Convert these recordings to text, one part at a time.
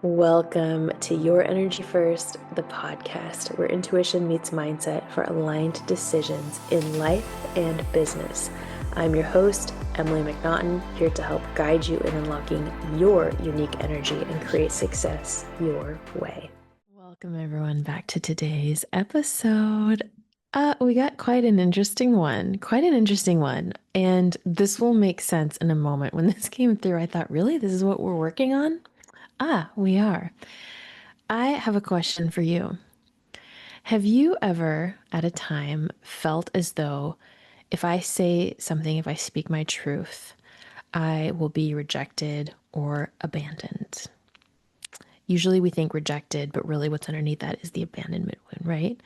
Welcome to Your Energy First, the podcast where intuition meets mindset for aligned decisions in life and business. I'm your host, Emily McNaughton, here to help guide you in unlocking your unique energy and create success your way. Welcome, everyone, back to today's episode. We got quite an interesting one. And this will make sense in a moment. When this came through, I thought, really, this is what we're working on? We are. I have a question for you. Have you ever, at a time, felt as though if I say something, if I speak my truth, I will be rejected or abandoned? Usually we think rejected, but really what's underneath that is the abandonment wound, right?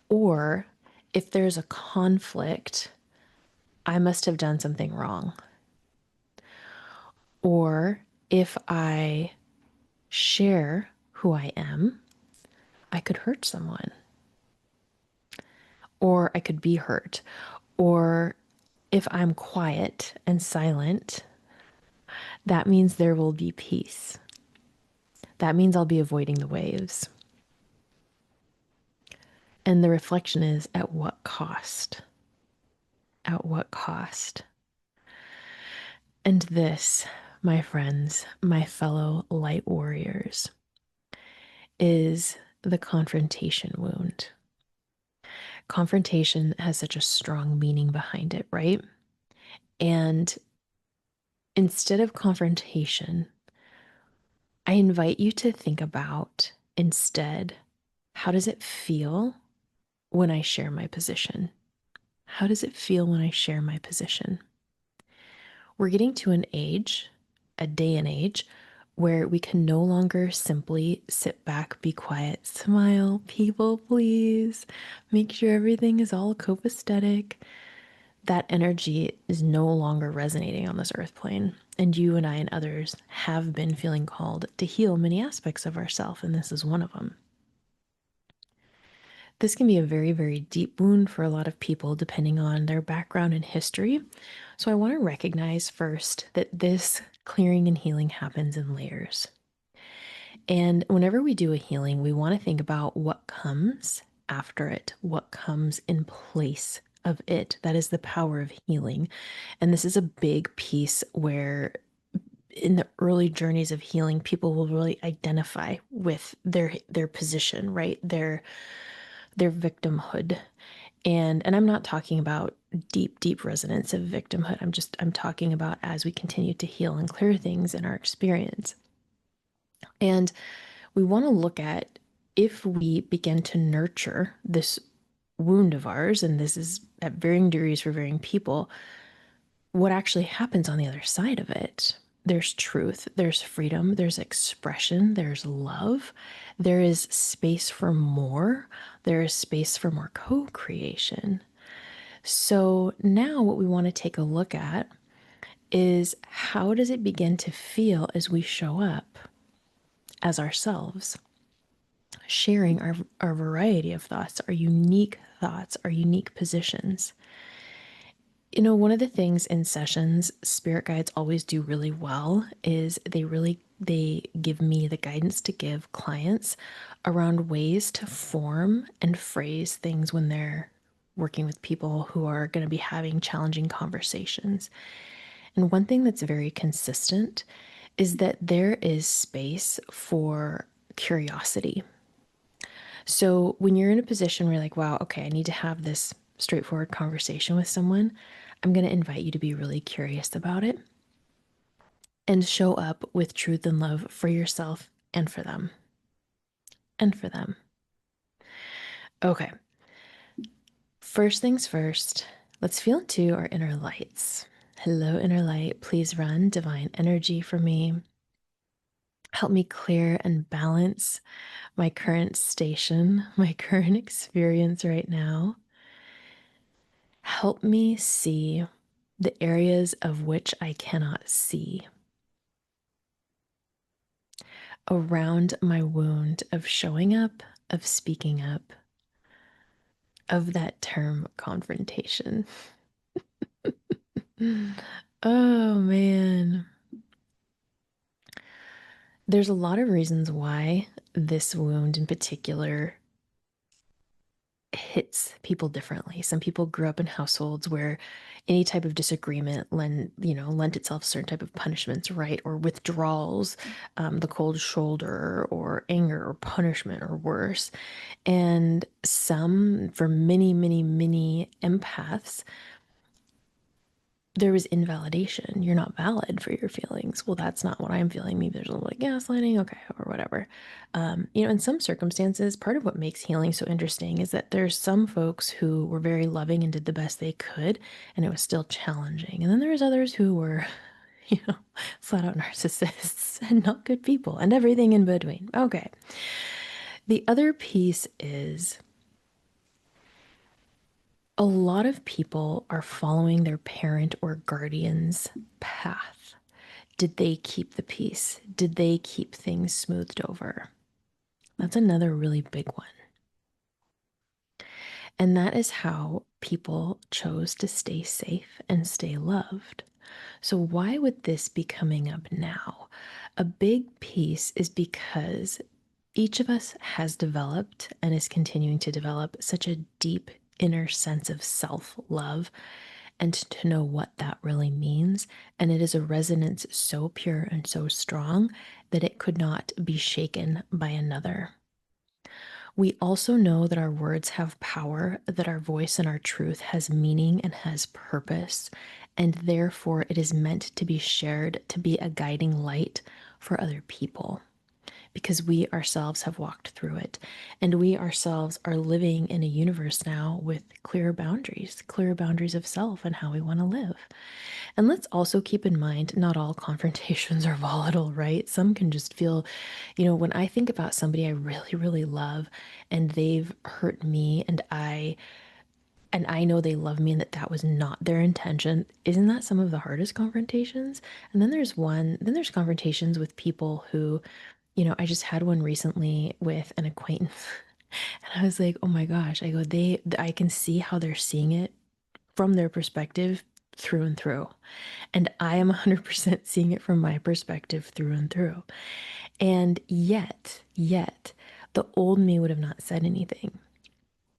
Or if there's a conflict, I must have done something wrong. Or if I share who I am, I could hurt someone. Or I could be hurt. Or if I'm quiet and silent, that means there will be peace. That means I'll be avoiding the waves. And the reflection is, at what cost? At what cost? And this, my friends, my fellow light warriors, is the confrontation wound. Confrontation has such a strong meaning behind it, right? And instead of confrontation, I invite you to think about instead, how does it feel when I share my position? How does it feel when I share my position? We're getting to an age, a day and age, where we can no longer simply sit back, be quiet, smile, people please, make sure everything is all copacetic. That energy is no longer resonating on this earth plane. And you and I and others have been feeling called to heal many aspects of ourselves, and this is one of them. This can be a very, very deep wound for a lot of people, depending on their background and history. So I want to recognize first that this clearing and healing happens in layers. And whenever we do a healing, we want to think about what comes after it, what comes in place of it. That is the power of healing. And this is a big piece where in the early journeys of healing, people will really identify with their position, right? Their victimhood. And I'm not talking about deep resonance of victimhood. I'm talking about as we continue to heal and clear things in our experience. And we want to look at if we begin to nurture this wound of ours, and this is at varying degrees for varying people, what actually happens on the other side of it. There's truth, there's freedom, there's expression, there's love, there is space for more, there is space for more co-creation. So now what we want to take a look at is, how does it begin to feel as we show up as ourselves, sharing our variety of thoughts, our unique thoughts, our unique positions. You know, one of the things in sessions spirit guides always do really well is they give me the guidance to give clients around ways to form and phrase things when they're working with people who are going to be having challenging conversations. And one thing that's very consistent is that there is space for curiosity. So when you're in a position where you're like, wow, okay, I need to have this straightforward conversation with someone, I'm going to invite you to be really curious about it and show up with truth and love for yourself and for them. And for them. Okay. First things first, let's feel into our inner lights. Hello, inner light. Please run divine energy for me. Help me clear and balance my current station, my current experience right now. Help me see the areas of which I cannot see around my wound of showing up, of speaking up, of that term confrontation. Oh man. There's a lot of reasons why this wound in particular hits people differently. Some people grew up in households where any type of disagreement lent itself to certain type of punishments, right? Or withdrawals, the cold shoulder, or anger, or punishment, or worse. And some, for many, many, many empaths, there was invalidation. You're not valid for your feelings. Well, that's not what I'm feeling. Maybe there's a little like gaslighting, okay, or whatever. In some circumstances, part of what makes healing so interesting is that there's some folks who were very loving and did the best they could, and it was still challenging. And then there's others who were, you know, flat out narcissists and not good people and everything in between. Okay. The other piece is a lot of people are following their parent or guardian's path. Did they keep the peace? Did they keep things smoothed over? That's another really big one. And that is how people chose to stay safe and stay loved. So, why would this be coming up now? A big piece is because each of us has developed and is continuing to develop such a deep inner sense of self love and to know what that really means. And it is a resonance so pure and so strong that it could not be shaken by another. We also know that our words have power, that our voice and our truth has meaning and has purpose, and therefore it is meant to be shared to be a guiding light for other people because we ourselves have walked through it. And we ourselves are living in a universe now with clearer boundaries of self and how we want to live. And let's also keep in mind not all confrontations are volatile, right? Some can just feel, when I think about somebody I really, really love and they've hurt me and I know they love me and that was not their intention. Isn't that some of the hardest confrontations? And then there's confrontations with people who, I just had one recently with an acquaintance. And I was like, oh my gosh, I can see how they're seeing it from their perspective through and through. And I am 100% seeing it from my perspective through and through. And yet, the old me would have not said anything.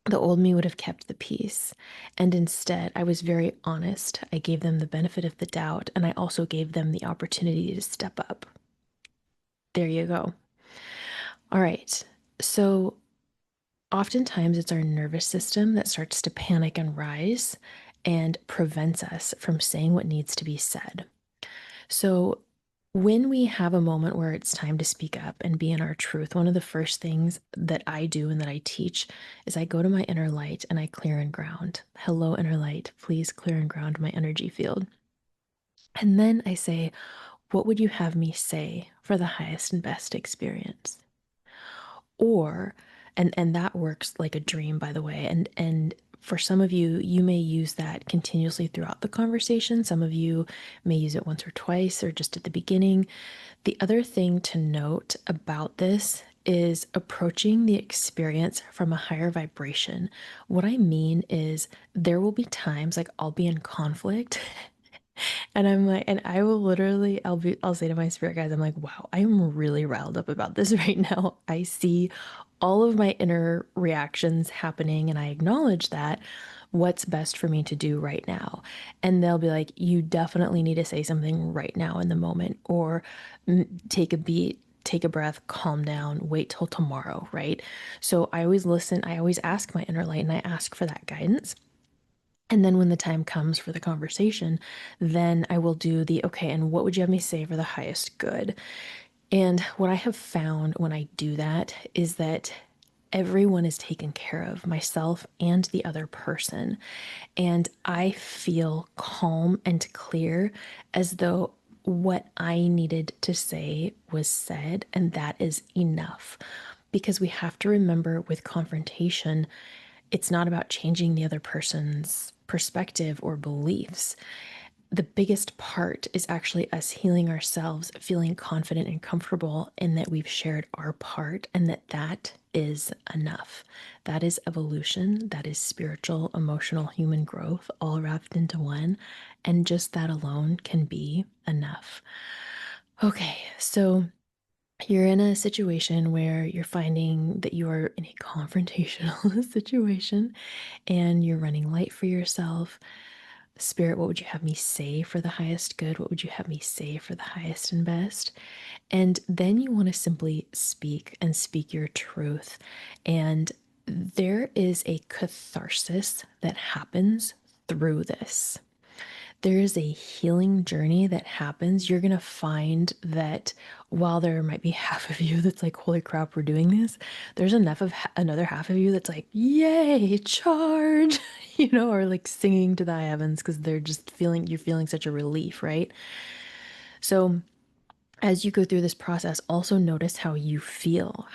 The old me would have kept the peace. And instead, I was very honest. I gave them the benefit of the doubt, and I also gave them the opportunity to step up. There you go. All right. So, oftentimes it's our nervous system that starts to panic and rise and prevents us from saying what needs to be said. So, when we have a moment where it's time to speak up and be in our truth, one of the first things that I do and that I teach is I go to my inner light and I clear and ground. Hello, inner light, please clear and ground my energy field. And then I say, what would you have me say for the highest and best experience? Or, and that works like a dream, by the way. And for some of you, you may use that continuously throughout the conversation. Some of you may use it once or twice or just at the beginning. The other thing to note about this is approaching the experience from a higher vibration. What I mean is there will be times like I'll be in conflict and I'm like, and I will literally, I'll say to my spirit guides, I'm like, wow, I'm really riled up about this right now. I see all of my inner reactions happening and I acknowledge that. What's best for me to do right now? And they'll be like, you definitely need to say something right now in the moment, or take a beat, take a breath, calm down, wait till tomorrow, right? So I always listen, I always ask my inner light and I ask for that guidance. And then when the time comes for the conversation, then I will do okay, and what would you have me say for the highest good? And what I have found when I do that is that everyone is taken care of, myself and the other person. And I feel calm and clear as though what I needed to say was said, and that is enough. Because we have to remember with confrontation, it's not about changing the other person's perspective or beliefs. The biggest part is actually us healing ourselves, feeling confident and comfortable in that we've shared our part and that is enough. That is evolution. That is spiritual, emotional, human growth all wrapped into one. And just that alone can be enough. Okay, so You're in a situation where you're finding that you are in a confrontational situation and you're running light for yourself. Spirit, what would you have me say for the highest good? What would you have me say for the highest and best? And then you want to simply speak and speak your truth. And there is a catharsis that happens through this. There is a healing journey that happens. You're going to find that while there might be half of you that's like, holy crap, we're doing this, there's enough of another half of you that's like, yay, charge, or like singing to the high heavens because they're just feeling, you're feeling such a relief, right? So, as you go through this process, also notice how you feel.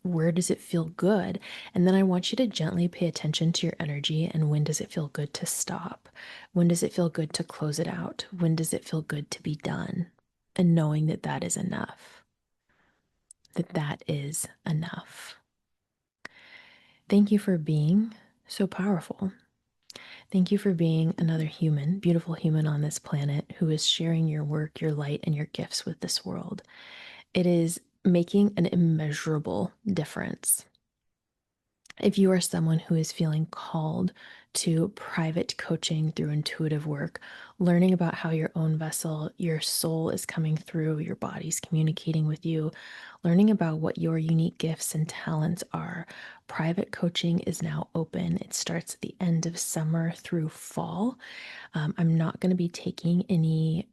Where does it feel good? And then I want you to gently pay attention to your energy and when does it feel good to stop? When does it feel good to close it out? When does it feel good to be done? And knowing that that is enough, that is enough. Thank you for being so powerful. Thank you for being another human, beautiful human on this planet who is sharing your work, your light, and your gifts with this world. It is making an immeasurable difference. If you are someone who is feeling called to private coaching through intuitive work, learning about how your own vessel, your soul is coming through, your body's communicating with you, learning about what your unique gifts and talents are, private coaching is now open. It starts at the end of summer through fall. I'm not going to be taking any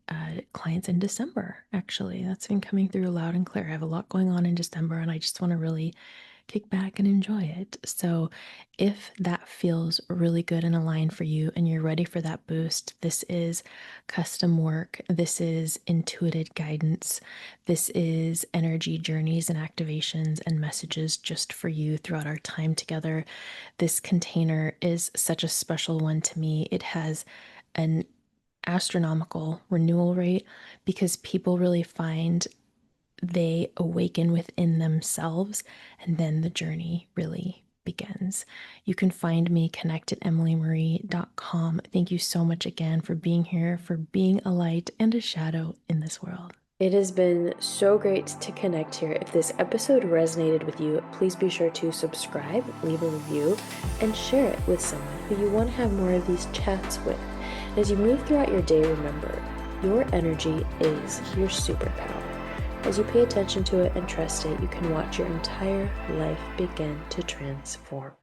clients in December, actually. That's been coming through loud and clear. I have a lot going on in December, and I just want to really kick back and enjoy it. So, if that feels really good and aligned for you and you're ready for that boost, this is custom work. This is intuitive guidance. This is energy journeys and activations and messages just for you throughout our time together. This container is such a special one to me. It has an astronomical renewal rate because people really find they awaken within themselves and then the journey really begins. You can find me connect at emilymarie.com. Thank you so much again for being here, for being a light and a shadow in this world. It has been so great to connect here. If this episode resonated with you, please be sure to subscribe, leave a review, and share it with someone who you want to have more of these chats with. And as you move throughout your day, remember, your energy is your superpower. As you pay attention to it and trust it, you can watch your entire life begin to transform.